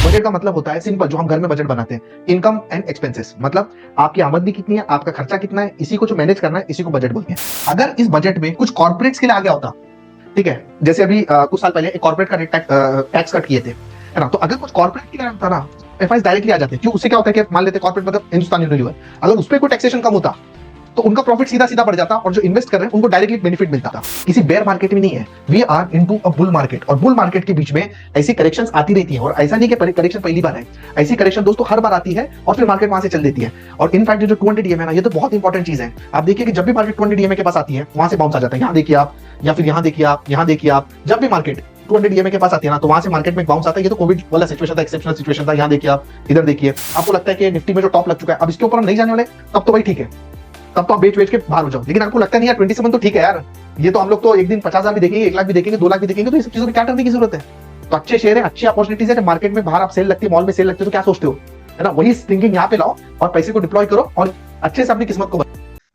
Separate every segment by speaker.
Speaker 1: Budget का मतलब होता है सिंपल, जो हम घर में बजट बनाते हैं, इनकम एंड एक्सपेंसेस। मतलब आपकी आमदनी कितनी है, आपका खर्चा कितना है, इसी को जो मैनेज करना है, इसी को बजट बोलते हैं। अगर इस बजट में कुछ कॉर्पोरेट्स के लिए आ गया होता, ठीक है, जैसे अभी कुछ साल पहले एक कॉर्पोरेट का टैक्स कट किए थे, है ना, तो अगर कुछ कॉर्पोरेट के लिए आता ना, एफआईएस डायरेक्टली आ जाते। क्यों? उससे क्या होता है कि मान लेते कॉर्पोरेट मतलब हिंदुस्तान यूनिलीवर, अगर उस पर कोई टैक्सेशन कम होता तो उनका प्रॉफिट सीधा सीधा बढ़ जाता और जो इन्वेस्ट कर रहे हैं उनको डायरेक्टली बेनिफिट मिलता था। किसी बेयर मार्केट में नहीं है, we are into a bull market. और बुल मार्केट के बीच में ऐसी करेक्शंस आती रहती है, और ऐसा नहीं कि करेक्शन पहली बार है, ऐसी करेक्शन दोस्तों हर बार आती है और फिर मार्केट वहां से चल देती है। और इनफैक्ट जो 200 डीएम है ना, ये तो बहुत इंपॉर्टेंट चीज है। आप देखिए कि जब भी मार्केट 200 डीएमए के पास आती है वहां से बाउंस आ जाता है। यहाँ देखिए आप, या फिर यहाँ देखिए आप, यहाँ देखिए आप, जब भी मार्केट 200 डीएमए के पास आती है ना, तो वहां से मार्केट में बाउंस आता है। ये तो कोविड वाला सिचुएशन था, एक्सेप्शनल सिचुएशन था। यहाँ देखिए आप, इधर देखिए, आपको लगता है कि निफ्टी में जो टॉप लग चुका है, अब इसके ऊपर हम नहीं जाने वाले, तब तो भाई ठीक है, तब तो आप बेच बेच के बाहर हो जाओ। लेकिन आपको लगता नहीं यार 27 तो ठीक है यार, ये तो हम लोग तो एक दिन 50,000 भी देखेंगे, 1 लाख भी देखेंगे, 2 लाख भी देखेंगे, तो ये सब चीजों में क्या करने की जरूरत है? तो अच्छे शेयर है, अच्छी अपॉर्चुनिटीज है, जब मार्केट में बाहर आप सेल लगती है, मॉल में सेल लगती है, तो क्या सोचते हो, है ना? वही थिंकिंग यहाँ पे लाओ और पैसे को डिप्लॉय करो और अच्छे से अपनी किस्मत को।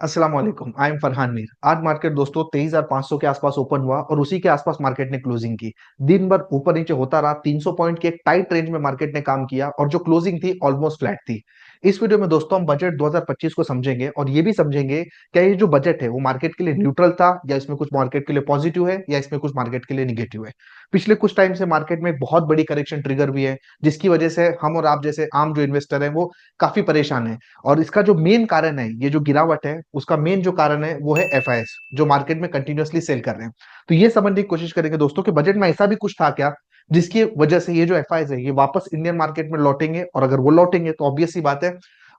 Speaker 1: अस्सलाम वालेकुम, आई एम फरहान मीर। आज मार्केट दोस्तों 23,500 के आसपास ओपन हुआ और उसी के आसपास मार्केट ने क्लोजिंग की। दिन भर ऊपर नीचे होता रहा, 300 पॉइंट के एक टाइट रेंज में मार्केट ने काम किया और जो क्लोजिंग थी ऑलमोस्ट फ्लैट थी। इस वीडियो में दोस्तों हम बजट 2025 को समझेंगे और ये भी समझेंगे क्या ये जो बजट है वो मार्केट के लिए न्यूट्रल था, या इसमें कुछ मार्केट के लिए पॉजिटिव है, या इसमें कुछ मार्केट के लिए निगेटिव है। पिछले कुछ टाइम से मार्केट में बहुत बड़ी करेक्शन ट्रिगर हुई है, जिसकी वजह से हम और आप जैसे आम जो इन्वेस्टर हैं वो काफी परेशान है। और इसका जो मेन कारण है, ये जो गिरावट है, उसका मेन जो कारण है वो है एफआईएस, जो मार्केट में कंटिन्यूअसली सेल कर रहे हैं। तो ये समझने की कोशिश करेंगे दोस्तों कि बजट में ऐसा भी कुछ था क्या जिसकी वजह से ये जो एफआईएस है ये वापस इंडियन मार्केट में लौटेंगे, और अगर वो लौटेंगे तो ऑब्वियस सी बात है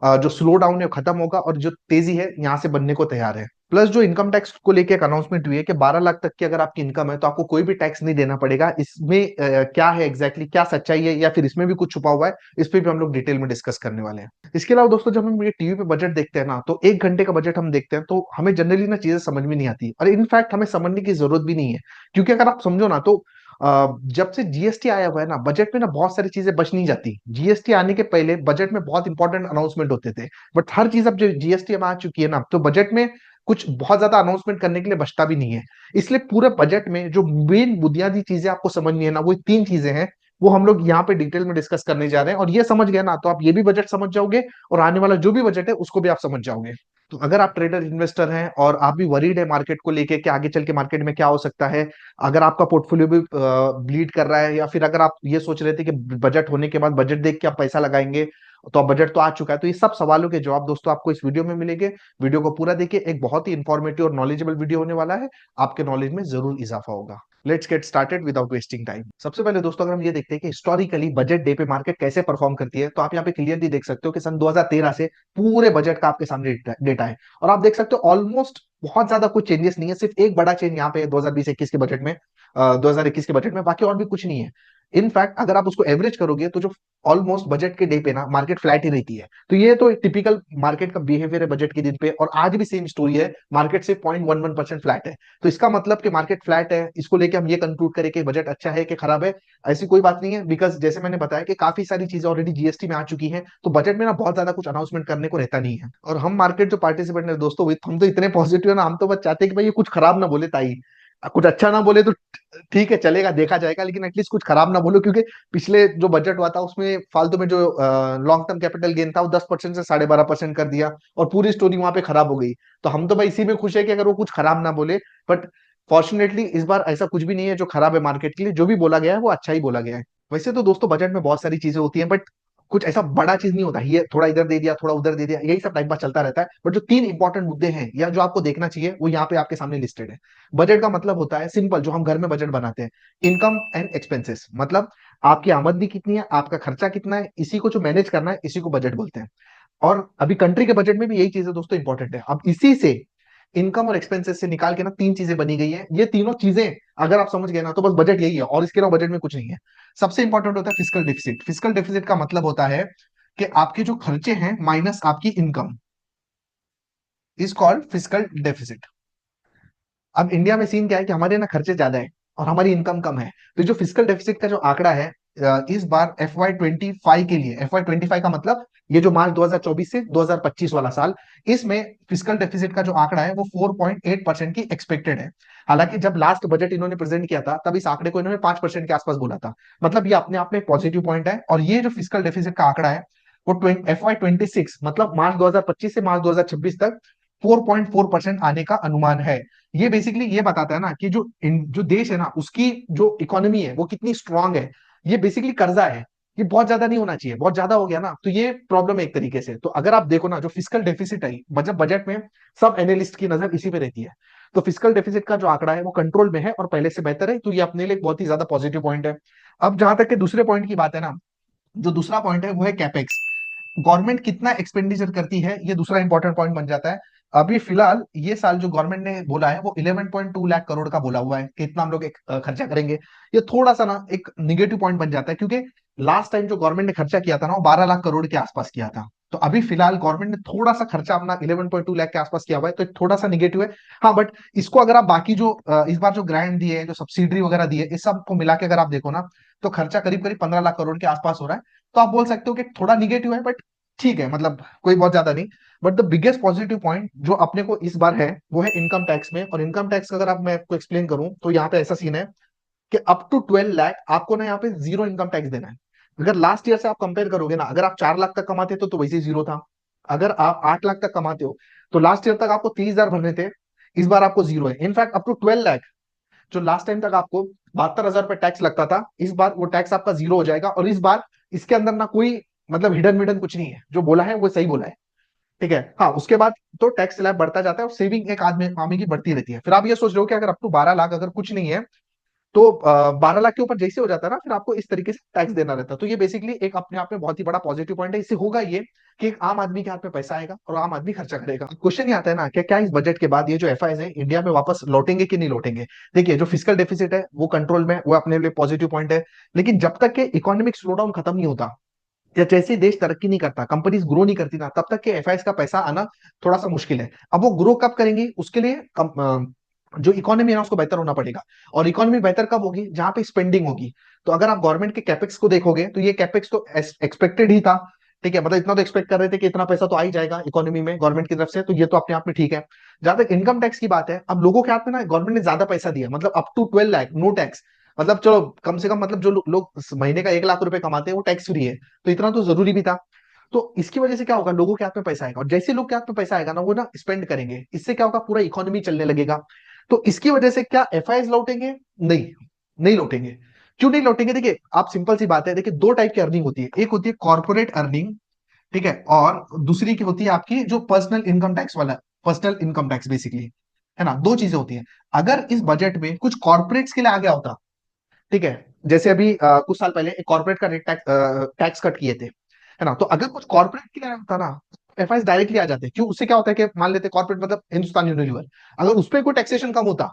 Speaker 1: जो स्लो डाउन है खत्म होगा और जो तेजी है यहाँ से बनने को तैयार है। प्लस जो इनकम टैक्स को लेके एक अनाउंसमेंट हुई है कि 12 लाख तक की अगर आपकी इनकम है तो आपको कोई भी टैक्स नहीं देना पड़ेगा। इसमें क्या है एग्जैक्टली, क्या सच्चाई है, या फिर इसमें भी कुछ छुपा हुआ है, इस पे भी हम लोग डिटेल में डिस्कस करने वाले हैं। इसके अलावा दोस्तों जब हम ये टीवी पे बजट देखते हैं ना, तो 1 घंटे का बजट हम देखते हैं तो हमें जनरली ना चीजें समझ में नहीं आती, और इनफैक्ट हमें समझने की जरूरत भी नहीं है। क्योंकि अगर आप समझो ना तो जब से जीएसटी आया हुआ है ना, बजट में ना बहुत सारी चीजें बच नहीं जाती। जीएसटी आने के पहले बजट में बहुत इंपॉर्टेंट अनाउंसमेंट होते थे, बट हर चीज अब जो जीएसटी अब आ चुकी है ना, तो बजट में कुछ बहुत ज्यादा अनाउंसमेंट करने के लिए बचता भी नहीं है। इसलिए पूरे बजट में जो मेन बुनियादी चीजें आपको समझनी है ना, वो 3 चीजें हैं। वो हम लोग यहाँ पे डिटेल में डिस्कस करने जा रहे हैं, और ये समझ गए ना तो आप ये भी बजट समझ जाओगे और आने वाला जो भी बजट है उसको भी आप समझ जाओगे। तो अगर आप ट्रेडर इन्वेस्टर हैं और आप भी वरीड है मार्केट को लेके कि आगे चल के मार्केट में क्या हो सकता है, अगर आपका पोर्टफोलियो भी ब्लीड कर रहा है, या फिर अगर आप ये सोच रहे थे कि बजट होने के बाद बजट देख के आप पैसा लगाएंगे, तो अब बजट तो आ चुका है, तो ये सब सवालों के जवाब दोस्तों आपको इस वीडियो में मिलेंगे। वीडियो को पूरा देखिए, एक बहुत ही इंफॉर्मेटिव और नॉलेजेबल वीडियो होने वाला है। आपके नॉलेज में जरूर इजाफा होगा। Let's get started without wasting time. सबसे पहले दोस्तों अगर हम ये देखते हैं कि हिस्टोरिकली बजट डे पे मार्केट कैसे परफॉर्म करती है, तो आप यहाँ पे क्लियरली देख सकते हो कि सन 2013 से पूरे बजट का आपके सामने डेटा है। और आप देख सकते हो ऑलमोस्ट बहुत ज्यादा कुछ चेंजेस नहीं है, सिर्फ एक बड़ा चेंज यहाँ पे 2020-21 के बजट में, 2021 के बजट में, बाकी और भी कुछ नहीं है। इनफैक्ट अगर आप उसको एवरेज करोगे तो जो ऑलमोस्ट बजट के डे पे ना मार्केट फ्लैट ही रहती है। तो ये तो टिपिकल मार्केट का बिहेवियर है बजट के दिन पे, और आज भी सेम स्टोरी है, मार्केट से 0.11% फ्लैट है। तो इसका मतलब कि मार्केट फ्लैट है, इसको लेके हम ये कंक्लूड करें कि बजट अच्छा है कि खराब है, ऐसी कोई बात नहीं है। बिकॉज जैसे मैंने बताया कि काफी सारी चीजें ऑलरेडी जीएसटी में आ चुकी हैं, तो बजट में ना बहुत ज्यादा कुछ अनाउंसमेंट करने को रहता नहीं है। और हम मार्केट जो पार्टिसिपेंट है दोस्तों, हम तो इतने पॉजिटिव है ना, हम तो बस चाहते हैं कि भाई ये कुछ खराब ना बोले ताई, कुछ अच्छा ना बोले तो ठीक है चलेगा, देखा जाएगा, लेकिन एटलीस्ट कुछ खराब ना बोलो। क्योंकि पिछले जो बजट हुआ था उसमें फालतू में जो लॉन्ग टर्म कैपिटल गेन था वो 10% से 12.5% कर दिया, और पूरी स्टोरी वहां पे खराब हो गई। तो हम तो भाई इसी में खुश है कि अगर वो कुछ खराब ना बोले। बट फॉर्चुनेटली इस बार ऐसा कुछ भी नहीं है जो खराब है मार्केट के लिए, जो भी बोला गया है वो अच्छा ही बोला गया है। वैसे तो दोस्तों बजट में बहुत सारी चीजें होती हैं, बट कुछ ऐसा बड़ा चीज नहीं होता, ये थोड़ा इधर दे दिया, थोड़ा उधर दे दिया, यही सब टाइम पास चलता रहता है। बट जो 3 इंपॉर्टेंट मुद्दे हैं या जो आपको देखना चाहिए वो यहाँ पे आपके सामने लिस्टेड है। बजट का मतलब होता है सिंपल, जो हम घर में बजट बनाते हैं, इनकम एंड एक्सपेंसेस। मतलब आपकी आमदनी कितनी है, आपका खर्चा कितना है, इसी को जो मैनेज करना है, इसी को बजट बोलते हैं। और अभी कंट्री के बजट में भी यही चीजें दोस्तों इंपॉर्टेंट है। अब इसी से इनकम और एक्सपेंसेस से निकाल के ना 3 चीजें बनी गई है। ये तीनों चीजें अगर आप समझ गए ना तो बस बजट यही है, और इसके अलावा बजट में कुछ नहीं है। सबसे इंपॉर्टेंट होता है फिस्कल डेफिसिट। फिस्कल डेफिसिट का मतलब होता है कि आपके जो खर्चे हैं माइनस आपकी income, is called fiscal deficit. अब इंडिया में सीन क्या है कि हमारे ना खर्चे ज्यादा है और हमारी इनकम कम है। तो जो फिस्कल डेफिसिट का जो आंकड़ा है इस बार FY25 के लिए, FY25 का मतलब ये जो मार्च 2024 से 2025 वाला साल, इसमें फिजिकल डेफिसिट का जो आंकड़ा है वो 4.8% की एक्सपेक्टेड है। हालांकि जब लास्ट बजट इन्होंने प्रेजेंट किया था तब इस आंकड़े को इन्होंने 5% के आसपास बोला था। मतलब ये अपने आप में एक पॉजिटिव पॉइंट है। और ये जो फिजिकल डेफिसिट का आंकड़ा है वो FY26 मतलब मार्च 2025 से मार्च 2026 तक 4.4% आने का अनुमान है। ये बेसिकली ये बताता है ना कि जो देश है ना उसकी जो इकोनॉमी है वो कितनी स्ट्रांग है। ये बेसिकली कर्जा है, ये बहुत ज्यादा नहीं होना चाहिए, बहुत ज्यादा हो गया ना तो ये प्रॉब्लम है एक तरीके से। तो अगर आप देखो ना जो फिजिकल डेफिसिट है बजट में सब एनालिस्ट की नजर इसी पे रहती है। तो फिजिकल डेफिसिट का जो आंकड़ा है वो कंट्रोल में है और पहले से बेहतर है, तो ये अपने लिए बहुत ही ज्यादा पॉजिटिव पॉइंट है। अब जहां तक के दूसरे पॉइंट की बात है ना, जो दूसरा पॉइंट है वो है कैपेक्स। गवर्नमेंट कितना एक्सपेंडिचर करती है ये दूसरा इंपॉर्टेंट पॉइंट बन जाता है। अभी फिलहाल ये साल जो गवर्नमेंट ने बोला है वो 11.2 लाख करोड़ का बोला हुआ है कि इतना हम लोग खर्चा करेंगे। ये थोड़ा सा ना एक निगेटिव पॉइंट बन जाता है, क्योंकि लास्ट टाइम जो गवर्नमेंट ने खर्चा किया था ना वो 12 लाख करोड़ के आसपास किया था। तो अभी फिलहाल गवर्नमेंट ने थोड़ा सा खर्चा अपना 11.2 लाख के आसपास किया हुआ है, तो थोड़ा सा निगेटिव है। हाँ बट इसको अगर आप बाकी जो इस बार जो ग्रांट दिए जो सब्सिडी वगैरह दी है इस सब को मिला के अगर आप देखो ना तो खर्चा करीब करीब 15 लाख करोड़ के आसपास हो रहा है। तो आप बोल सकते हो कि थोड़ा निगेटिव है बट ठीक है, मतलब कोई बहुत ज्यादा नहीं। But the biggest positive point जो अपने को इस बार है वो है इनकम टैक्स में। और इनकम टैक्स अगर आप मैं आपको एक्सप्लेन करूं तो यहाँ पे ऐसा सीन है कि अप टू 12 लाख आपको ना यहाँ पे जीरो इनकम टैक्स देना है। अगर लास्ट ईयर से आप कंपेयर करोगे ना, अगर आप 4 लाख तक कमाते तो वैसे ही जीरो था। अगर आप 8 लाख तक कमाते हो तो लास्ट ईयर तक आपको 30,000 भरने थे, इस बार आपको जीरो है। इनफैक्ट अप टू 12 लाख जो लास्ट टाइम तक आपको 72,000 रुपए टैक्स लगता था, इस बार वो टैक्स आपका जीरो हो जाएगा। और इस बार इसके अंदर ना कोई मतलब हिडन विडन कुछ नहीं है, जो बोला है वो सही बोला है। ठीक है, हाँ उसके बाद तो टैक्स स्लैब बढ़ता जाता है और सेविंग एक आदमी आदमी की बढ़ती रहती है। फिर आप ये सोच रहे हो कि अगर अप टू 12 लाख अगर कुछ नहीं है तो 12 लाख के ऊपर जैसे हो जाता है ना फिर आपको इस तरीके से टैक्स देना रहता है। तो ये बेसिकली एक अपने आप में बहुत ही बड़ा पॉजिटिव पॉइंट है। इससे होगा ये कि एक आम आदमी के हाथ में पैसा आएगा और आम आदमी खर्चा करेगा। क्वेश्चन ये आता है ना कि क्या इस बजट के बाद ये जो एफआईज है इंडिया में वापस लौटेंगे कि नहीं लौटेंगे। देखिए जो फिजिकल डेफिसिट है वो कंट्रोल में, वो अपने लिए पॉजिटिव पॉइंट है। लेकिन जब तक के इकोनॉमिक स्लो डाउन खत्म नहीं होता या जैसे देश तरक्की नहीं करता, कंपनीज ग्रो नहीं करती ना, तब तक के एफआईएस का पैसा आना थोड़ा सा मुश्किल है। अब वो ग्रो कब करेंगी उसके लिए जो इकोनॉमी है ना उसको बेहतर होना पड़ेगा। और इकोनॉमी बेहतर कब होगी, जहां पे स्पेंडिंग होगी। तो अगर आप गवर्नमेंट के कैपेक्स को देखोगे तो ये कैपेक्स तो एक्सपेक्टेड ही था। ठीक है, मतलब इतना तो एक्सपेक्ट कर रहे थे कि इतना पैसा तो आ ही जाएगा इकोनॉमी में गवर्नमेंट की तरफ से, तो ये तो अपने आप में ठीक है। जहां तक इनकम टैक्स की बात है, अब लोगों के हाथ में ना गवर्नमेंट ने ज्यादा पैसा दिया, मतलब up to 12 lakh no tax. मतलब चलो कम से कम मतलब जो लोग महीने का 1 लाख रुपए कमाते हैं वो टैक्स फ्री है, तो इतना तो जरूरी भी था। तो इसकी वजह से क्या होगा, लोगों के हाथ में पैसा आएगा और जैसे लोग के हाथ में पैसा आएगा ना वो ना स्पेंड करेंगे, इससे क्या होगा पूरा इकोनॉमी चलने लगेगा। तो इसकी वजह से क्या एफआईआई लौटेंगे, नहीं नहीं लौटेंगे। क्यों नहीं लौटेंगे, देखिए आप सिंपल सी बात है, देखिए दो टाइप की अर्निंग होती है, एक होती है कॉर्पोरेट अर्निंग, ठीक है, और दूसरी की होती है आपकी जो पर्सनल इनकम टैक्स वाला, पर्सनल इनकम टैक्स बेसिकली, है ना, दो चीजें होती हैं। अगर इस बजट में कुछ कॉर्पोरेट्स के लिए आ गया होता, ठीक है, जैसे अभी कुछ साल पहले एक कॉर्पोरेट का रेट टैक्स कट किए थे, है ना, तो अगर कुछ कॉर्पोरेट के लिए आया होता ना एफआईआई डायरेक्टली आ जाते। क्यों, उससे क्या होता है कि मान लेते कॉर्पोरेट मतलब हिंदुस्तान यूनिलीवर, अगर उस पर कोई टैक्सेशन कम होता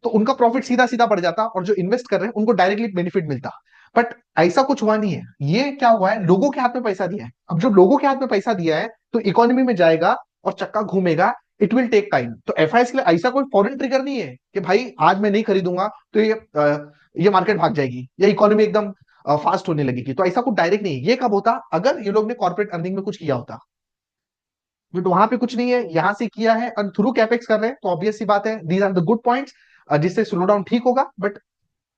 Speaker 1: तो उनका प्रॉफिट सीधा सीधा बढ़ जाता और जो इन्वेस्ट कर रहे हैं उनको डायरेक्टली बेनिफिट मिलता। बट ऐसा कुछ हुआ नहीं है, ये क्या हुआ है, लोगों के हाथ में पैसा दिया है। अब जब लोगों के हाथ में पैसा दिया है तो इकोनॉमी में जाएगा और चक्का घूमेगा, इट विल टेक टाइम। तो एफआईआई के लिए ऐसा कोई फॉरेन ट्रिगर नहीं है कि भाई आज मैं नहीं खरीदूंगा तो ये मार्केट भाग जाएगी या इकोनॉमी एकदम फास्ट होने लगेगी। तो ऐसा कुछ डायरेक्ट नहीं है। ये कब होता, अगर ये लोग ने कॉर्पोरेट अर्निंग में कुछ किया होता। बट वहां पे कुछ नहीं है, यहां से किया है और थ्रू कैपेक्स कर रहे हैं, तो ऑब्वियस सी बात है these are the good points, जिससे स्लो डाउन ठीक होगा बट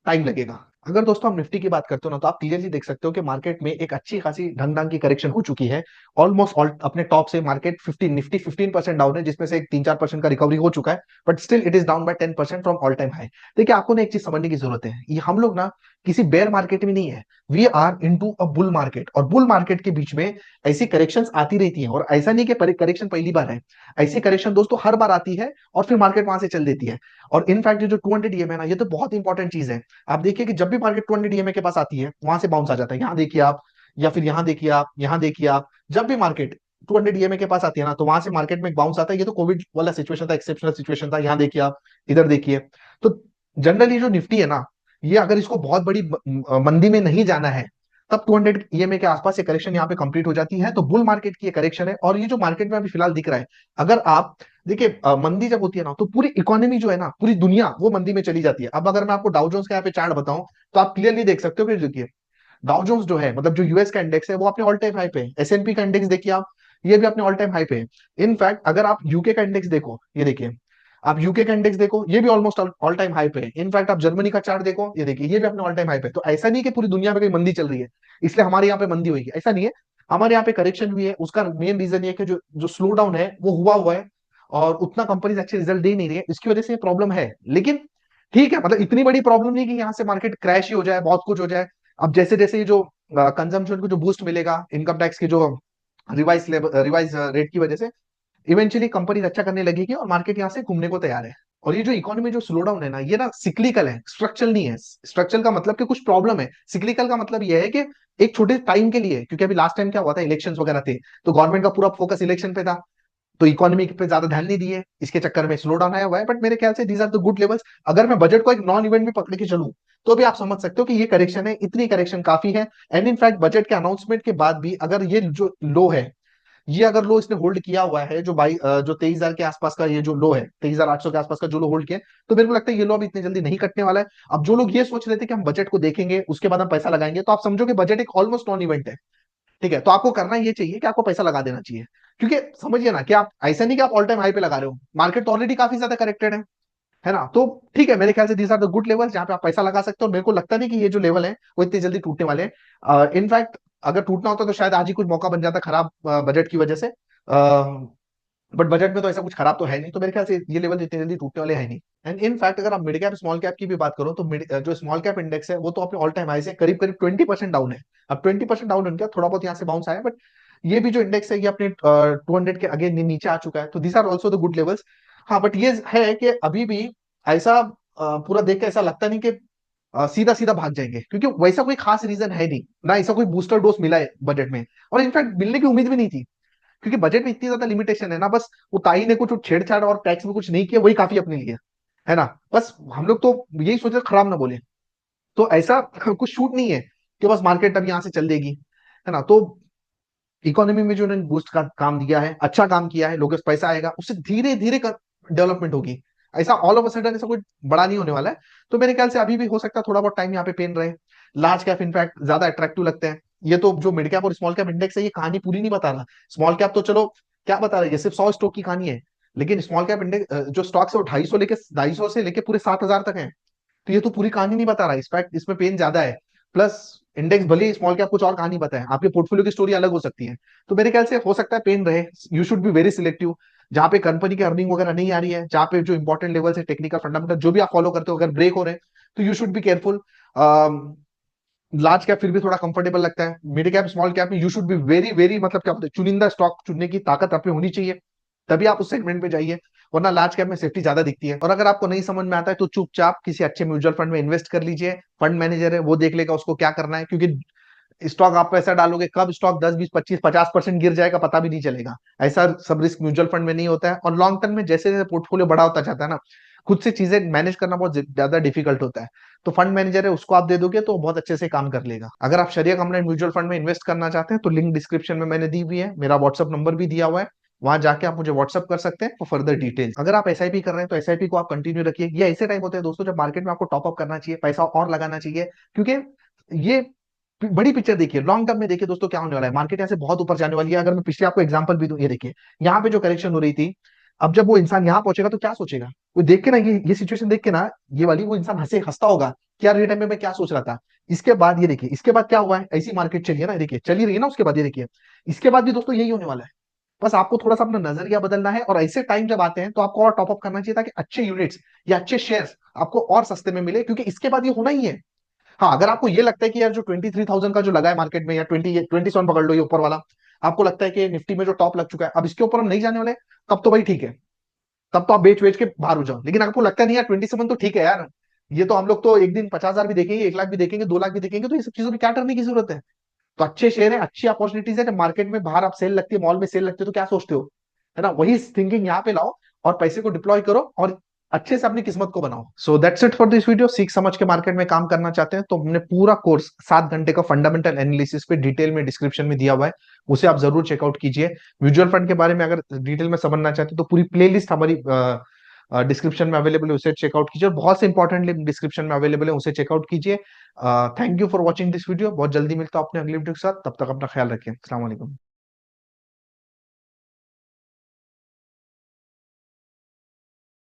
Speaker 1: टाइम लगेगा। अगर दोस्तों हम निफ्टी की बात करते हो ना तो आप क्लियरली देख सकते हो कि मार्केट में एक अच्छी खासी ढंग ढंग की करेक्शन हो चुकी है। ऑलमोस्ट ऑल अपने टॉप से मार्केट 15 निफ्टी 15% डाउन है, जिसमें से एक 3-4% का रिकवरी हो चुका है। But still it is down by 10% from all time high. देखिए आपको ना एक चीज समझने की जरूरत है, ये हम लोग ना किसी बेयर मार्केट में नहीं है, we are into a bull market. और बुल मार्केट के बीच में ऐसी करेक्शंस आती रहती हैं, और ऐसा नहीं कि करेक्शन पहली बार है, ऐसी करेक्शन दोस्तों हर बार आती है और फिर मार्केट वहां से चल देती है। और इनफैक्ट ये जो 200 ईएमए है ना, ये तो बहुत इंपॉर्टेंट चीज है। आप देखिए कि जब भी मार्केट 200 ईएमए के पास आती है वहां से बाउंस आ जाता है, यहाँ देखिए आप, या फिर यहाँ देखिए आप, यहाँ देखिए आप, जब भी मार्केट 200 ईएमए के पास आती है ना तो वहां से मार्केट में एक बाउंस आता है। ये तो कोविड वाला सिचुएशन था, एक्सेप्शनल सिचुएशन था, यहाँ देखिए आप, इधर देखिए। तो जनरली जो निफ्टी है ना, ये अगर इसको बहुत बड़ी मंदी में नहीं जाना है तब 200 ईएमए के आसपास ये करेक्शन यहाँ पे कंप्लीट हो जाती है। तो बुल मार्केट की ये करेक्शन है। और ये जो मार्केट में अभी फिलहाल दिख रहा है, अगर आप देखिए मंदी जब होती है ना तो पूरी इकोनॉमी जो है ना, पूरी दुनिया वो मंदी में चली जाती है। अब अगर मैं आपको डाउ जोन्स का यहाँ पे चार्ट बताऊं तो आप क्लियरली देख सकते हो कि देखिए डाउ जोन्स जो है मतलब जो यूएस का इंडेक्स है वो अपने ऑल टाइम हाई पे है। एसएनपी का इंडेक्स देखिए आप, ये भी अपने ऑल टाइम हाई पे है। इनफैक्ट अगर आप यूके का इंडेक्स देखो, ये देखिए, आप यूके का इंडेक्स देखो, ये भी ऑलमोस्ट ऑल टाइम हाई पे है। इनफैक्ट आप जर्मनी का चार्ट देखो, ये देखिए, ये भी अपने ऑल टाइम हाई पे है। तो ऐसा नहीं कि पूरी दुनिया में कोई मंदी चल रही है इसलिए हमारे यहाँ पे मंदी होगी, ऐसा नहीं है। हमारे यहाँ पे करेक्शन भी है, उसका मेन रीजन ये है कि जो जो स्लो डाउन है वो हुआ है, और उतना कंपनीज अच्छे रिजल्ट दे नहीं रही है, इसकी वजह से ये प्रॉब्लम है। लेकिन ठीक है, मतलब इतनी बड़ी प्रॉब्लम नहीं कि यहाँ से मार्केट क्रैश ही हो जाए, बहुत कुछ हो जाए। अब जैसे जैसे ये जो कंजम्पशन को जो बूस्ट मिलेगा इनकम टैक्स की जो रिवाइज रेट की वजह से, इवेंचुअली कंपनी अच्छा करने लगेगी और मार्केट यहाँ से घूमने को तैयार है। और ये जो इकोनॉमी जो स्लो डाउन है ना, ये ना सिक्लिकल है, स्ट्रक्चरल नहीं है। स्ट्रक्चरल का मतलब कि कुछ प्रॉब्लम है, सिक्लिकल का मतलब ये है कि एक छोटे टाइम के लिए, क्योंकि अभी लास्ट टाइम क्या हुआ था, इलेक्शंस वगैरह थे, तो गवर्नमेंट का पूरा फोकस इलेक्शन पे था, तो इकोनॉमी पे ज्यादा ध्यान नहीं दिए, इसके चक्कर में स्लो डाउन आया हुआ है। बट मेरे ख्याल से these are the good levels. अगर मैं बजट को एक नॉन इवेंट भी पकड़ के चलूं तो भी आप समझ सकते हो कि ये करेक्शन है, इतनी करेक्शन काफी है। एंड इनफैक्ट बजट के अनाउंसमेंट के बाद भी अगर ये जो लो है, ये अगर लो इसने होल्ड किया हुआ है, जो 23,000 के आसपास का ये जो लो है, 23,800 के आसपास का जो लो होल्ड किया है, तो मेरे को लगता है ये लो अभी इतनी जल्दी नहीं कटने वाला है। अब जो लोग ये सोच रहे थे कि हम बजट को देखेंगे उसके बाद हम पैसा लगाएंगे, तो आप समझो कि बजट एक ऑलमोस्ट नॉन इवेंट है। ठीक है, तो आपको करना ये चाहिए कि आपको पैसा लगा देना चाहिए, क्योंकि समझिए ना कि आप ऐसा नहीं कि आप ऑल टाइम हाई पे लगा रहे हो, मार्केट तो ऑलरेडी काफी ज्यादा करेक्टेड है ना। तो ठीक है, मेरे ख्याल से these are the good levels जहां पे आप पैसा लगा सकते हो, और मेरे को लगता नहीं कि ये जो लेवल है वो इतनी जल्दी टूटने वाले हैं। इनफैक्ट अगर टूटना होता तो शायद आज ही कुछ मौका बन जाता खराब बजट की वजह से, बट बजट में तो ऐसा कुछ खराब तो है नहीं, तो मेरे ख्याल से ये लेवल इतनी जल्दी टूटने वाले है नहीं। एंड इनफैक्ट अगर आप मिड कैप स्मॉल कैप की भी बात करो तो जो स्मॉल कैप इंडेक्स है वो तो अपने ऑल टाइम हाई से करीब करीब 20% डाउन है। अब 20% डाउन हो गया, थोड़ा बहुत यहाँ से बाउंस आया, बट ये भी जो इंडेक्स है ये अपने 200 के अगेन नीचे आ चुका है, तो these are also the good levels. हाँ, बट ये है कि अभी भी ऐसा पूरा देख के ऐसा लगता नहीं कि सीधा सीधा भाग जाएंगे, क्योंकि वैसा कोई खास रीजन है नहीं ना, ऐसा कोई बूस्टर डोज मिला है बजट में, और इनफैक्ट मिलने की उम्मीद भी नहीं थी, क्योंकि बजट में इतनी ज्यादा लिमिटेशन है ना। बस वो ताई ने कुछ छेड़छाड़ और टैक्स में कुछ नहीं किया, वही काफी अपने लिए है ना। बस हम लोग तो यही सोचे खराब ना बोले, तो ऐसा कुछ शूट नहीं है कि बस मार्केट अब यहाँ से चल देगी, है ना। तो इकोनॉमी में जो उन्होंने बूस्ट का काम दिया है, अच्छा काम किया है, लोगों को पैसा आएगा, उससे धीरे धीरे डेवलपमेंट होगी। ऐसा ऑल ऑफ अ सडन ऐसा कोई बड़ा नहीं होने वाला है। तो मेरे ख्याल से अभी भी हो सकता है थोड़ा बहुत टाइम यहाँ पे पेन रहे। लार्ज कैप इनफैक्ट ज्यादा अट्रैक्टिव लगते हैं। ये तो जो मिड कैप और स्मॉल कैप इंडेक्स है ये कहानी पूरी नहीं बता रहा। स्मॉल कैप तो चलो क्या बता रहा है, ये सिर्फ 100 स्टॉक की कहानी है, लेकिन स्मॉल कैप इंडेक्स जो स्टॉक्स है वो 250 से लेके पूरे 7,000 तक है। तो ये तो पूरी कहानी नहीं बता रहा है, इनफैक्ट इसमें पेन ज्यादा है। प्लस इंडेक्स भले ही स्मॉल कैप कुछ और कहानी बताए, आपके पोर्टफोलियो की स्टोरी अलग हो सकती है। तो मेरे ख्याल से हो सकता है पेन रहे। You should be very selective, जहां पे कंपनी की अर्निंग वगैरह नहीं आ रही है, जहां पे जो इंपॉर्टेंट लेवल है टेक्निकल फंडामेंटल जो भी आप फॉलो करते हो अगर ब्रेक हो रहे हैं, तो you should be careful. Large cap फिर भी थोड़ा कंफर्टेबल लगता है, मिड कैप स्मॉल कैप में you should be very very, मतलब क्या बोलते हैं, चुनिंदा स्टॉक चुनने की ताकत आप में होनी चाहिए, तभी आप उस सेगमेंट पे जाइए, वरना लार्ज कैप में सेफ्टी ज्यादा दिखती है। और अगर आपको नहीं समझ में आता है तो चुपचाप किसी अच्छे म्यूचुअल फंड में इन्वेस्ट कर लीजिए, फंड मैनेजर है वो देख लेगा उसको क्या करना है, क्योंकि स्टॉक आप पैसा डालोगे कब स्टॉक 10, 20, 25, 50% गिर जाएगा पता भी नहीं चलेगा। ऐसा सब रिस्क म्यूचुअल फंड में नहीं होता है, और लॉन्ग टर्म में जैसे जैसे पोर्टफोलियो बड़ा होता जाता है ना, खुद से चीजें मैनेज करना बहुत ज्यादा डिफिकल्ट होता है। तो फंड मैनेजर है उसको आप दे दोगे तो बहुत अच्छे से काम कर लेगा। अगर आप शरिया कंप्लायंट म्यूचुअल फंड में इन्वेस्ट करना चाहते हैं तो लिंक डिस्क्रिप्शन में मैंने दी हुई है, मेरा व्हाट्सअप नंबर भी दिया हुआ है, वहां जाके आप मुझे व्हाट्सअप कर सकते हैं फॉर फर्दर डिटेल्स। अगर आप एसआईपी कर रहे हैं तो एसआईपी को आप कंटिन्यू रखिए। ये ऐसे टाइम होते हैं दोस्तों जब मार्केट में आपको टॉप अप करना चाहिए, पैसा और लगाना चाहिए, क्योंकि ये बड़ी पिक्चर देखिए, लॉन्ग टर्म में देखिए दोस्तों क्या होने वाला है, मार्केट यहाँ से बहुत ऊपर जाने वाली है। अगर मैं पिछले आपको एग्जांपल भी दूं, ये देखिए यहाँ पे जो करेक्शन हो रही थी, अब जब वो इंसान यहाँ पहुंचेगा तो क्या सोचेगा, वो देख के ना, ये सिचुएशन देख के ना, ये वाली, वो इंसान हंसता होगा कि यार ये टाइम में मैं क्या सोच रहा था। इसके बाद ये देखिए, इसके बाद क्या हुआ है, ऐसी मार्केट चली है ना, देखिए चली रही है ना, उसके बाद ये देखिए, इसके बाद भी दोस्तों यही होने वाला है। बस आपको थोड़ा सा अपना नजरिया बदलना है, और ऐसे टाइम जब आते हैं तो आपको और टॉपअप करना चाहिए ताकि अच्छे यूनिट्स या अच्छे शेयर्स आपको और सस्ते में मिले, क्योंकि इसके बाद ये होना ही है। हाँ, अगर आपको ये लगता है कि यार जो 23,000 का जो लगा है मार्केट में, या 27 पकड़ लो ये ऊपर वाला, आपको लगता है कि निफ्टी में जो टॉप लग चुका है अब इसके ऊपर हम नहीं जाने वाले, तब तो भाई ठीक है, तब तो आप बेच बेच के बाहर हो जाओ। लेकिन आपको लगता नहीं यार 27 तो ठीक है यार, ये तो हम लोग तो एक दिन 50,000 भी देखेंगे, 1 लाख भी देखेंगे, 2 लाख भी देखेंगे, तो ये सब चीजों की क्या करने की जरूरत है। तो अच्छे शेयर है, अच्छी अपॉर्चुनिटीज है, जब मार्केट में बाहर आप सेल लगती है, मॉल में सेल लगती है, तो क्या सोचते हो, है ना, वही थिंकिंग यहाँ पे लाओ और पैसे को डिप्लॉय करो और अच्छे से अपनी किस्मत को बनाओ। So that's it for this video. सीख समझ के मार्केट में काम करना चाहते हैं तो हमने पूरा कोर्स 7 घंटे का फंडामेंटल एनालिसिस पे डिटेल में डिस्क्रिप्शन में दिया हुआ है, उसे आप जरूर चेकआउट कीजिए। म्यूचुअल फंड के बारे में अगर डिटेल में समझना चाहते हैं तो पूरी प्लेलिस्ट हमारी डिस्क्रिप्शन में अवेलेबल है, उसे चेकआउट कीजिए। और बहुत से इंपॉर्टेंट लिंक डिस्क्रिप्शन में अवेलेबल है, उसे चेकआउट कीजिए। Thank you for watching this video. बहुत जल्दी मिलता हूं अपने अगले वीडियो के साथ, तब तक अपना ख्याल रखें। अस्सलाम वालेकुम।